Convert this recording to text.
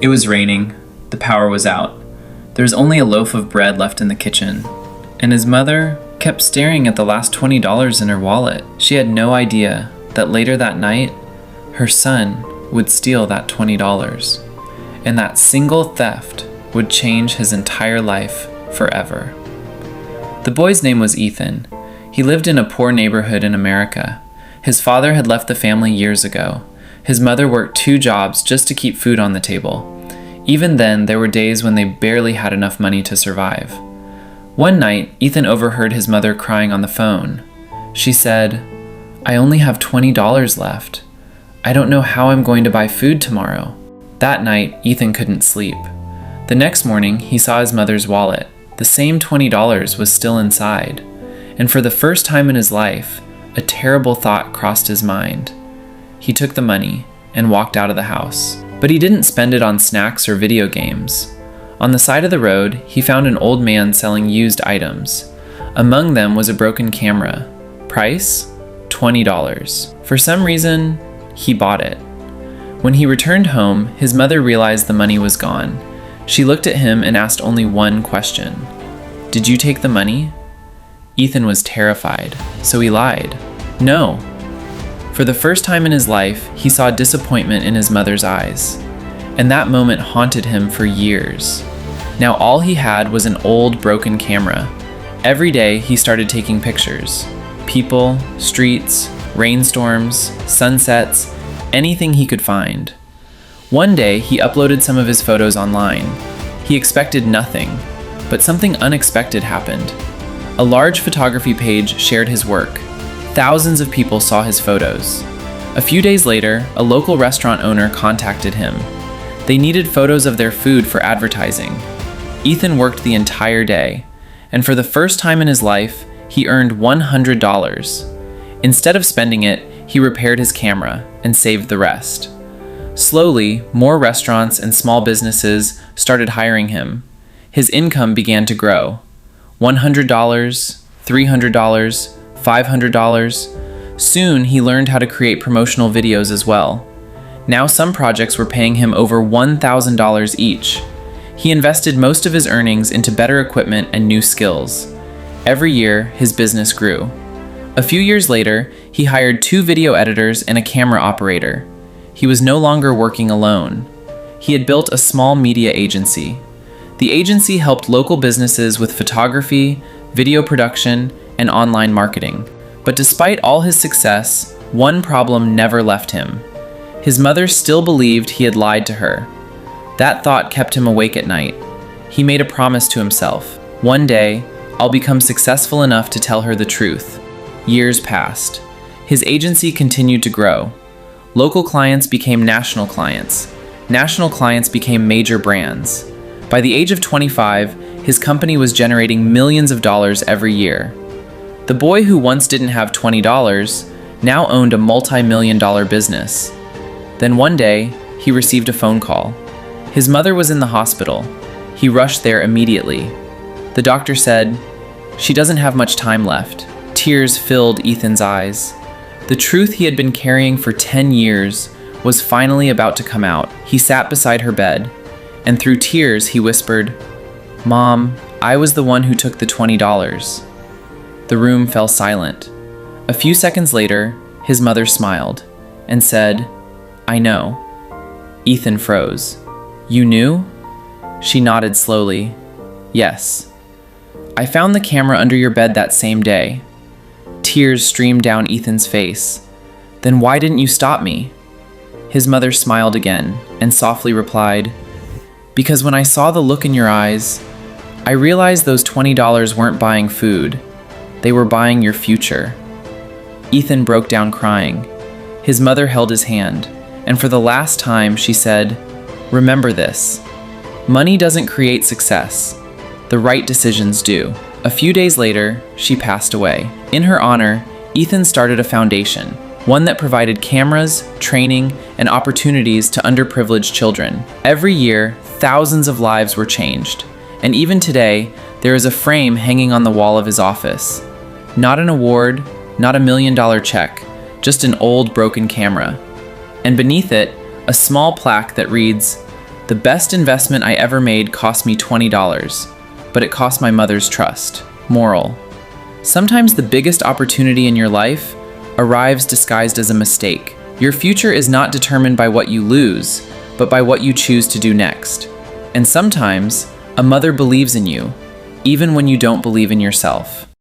It was raining. The power was out. There was only a loaf of bread left in the kitchen, and his mother kept staring at the last $20 in her wallet. She had no idea that later that night, her son would steal that $20, and that single theft would change his entire life forever. The boy's name was Ethan. He lived in a poor neighborhood in America. His father had left the family years ago. His mother worked 2 jobs just to keep food on the table. Even then, there were days when they barely had enough money to survive. One night, Ethan overheard his mother crying on the phone. She said, "I only have $20 left. I don't know how I'm going to buy food tomorrow." That night, Ethan couldn't sleep. The next morning, he saw his mother's wallet. The same $20 was still inside. And for the first time in his life, a terrible thought crossed his mind. He took the money and walked out of the house. But he didn't spend it on snacks or video games. On the side of the road, he found an old man selling used items. Among them was a broken camera. Price? $20. For some reason, he bought it. When he returned home, his mother realized the money was gone. She looked at him and asked only one question. "Did you take the money?" Ethan was terrified, so he lied. "No." For the first time in his life, he saw disappointment in his mother's eyes, and that moment haunted him for years. Now all he had was an old, broken camera. Every day, he started taking pictures. People, streets, rainstorms, sunsets, anything he could find. One day, he uploaded some of his photos online. He expected nothing, but something unexpected happened. A large photography page shared his work. Thousands of people saw his photos. A few days later, a local restaurant owner contacted him. They needed photos of their food for advertising. Ethan worked the entire day, and for the first time in his life, he earned $100. Instead of spending it, he repaired his camera and saved the rest. Slowly, more restaurants and small businesses started hiring him. His income began to grow. $100, $300, $500. Soon, he learned how to create promotional videos as well. Now some projects were paying him over $1,000 each. He invested most of his earnings into better equipment and new skills. Every year, his business grew. A few years later, he hired 2 video editors and a camera operator. He was no longer working alone. He had built a small media agency. The agency helped local businesses with photography, video production, and online marketing. But despite all his success, one problem never left him. His mother still believed he had lied to her. That thought kept him awake at night. He made a promise to himself. One day, I'll become successful enough to tell her the truth. Years passed. His agency continued to grow. Local clients became national clients. National clients became major brands. By the age of 25, his company was generating millions of dollars every year. The boy who once didn't have $20 now owned a multi-million-dollar business. Then one day, he received a phone call. His mother was in the hospital. He rushed there immediately. The doctor said, "She doesn't have much time left." Tears filled Ethan's eyes. The truth he had been carrying for 10 years was finally about to come out. He sat beside her bed, and through tears he whispered, "Mom, I was the one who took the $20. The room fell silent. A few seconds later, his mother smiled and said, "I know." Ethan froze. "You knew?" She nodded slowly. "Yes. I found the camera under your bed that same day." Tears streamed down Ethan's face. "Then why didn't you stop me?" His mother smiled again and softly replied, "Because when I saw the look in your eyes, I realized those $20 weren't buying food. They were buying your future." Ethan broke down crying. His mother held his hand, and for the last time she said, "Remember this. Money doesn't create success. The right decisions do." A few days later, she passed away. In her honor, Ethan started a foundation, one that provided cameras, training, and opportunities to underprivileged children. Every year, thousands of lives were changed, and even today, there is a frame hanging on the wall of his office. Not an award, not $1 million check, just an old broken camera. And beneath it, a small plaque that reads, The best investment I ever made cost me $20, but it cost my mother's trust. Moral: sometimes the biggest opportunity in your life arrives disguised as a mistake. Your future is not determined by what you lose, but by what you choose to do next. And sometimes, a mother believes in you, even when you don't believe in yourself.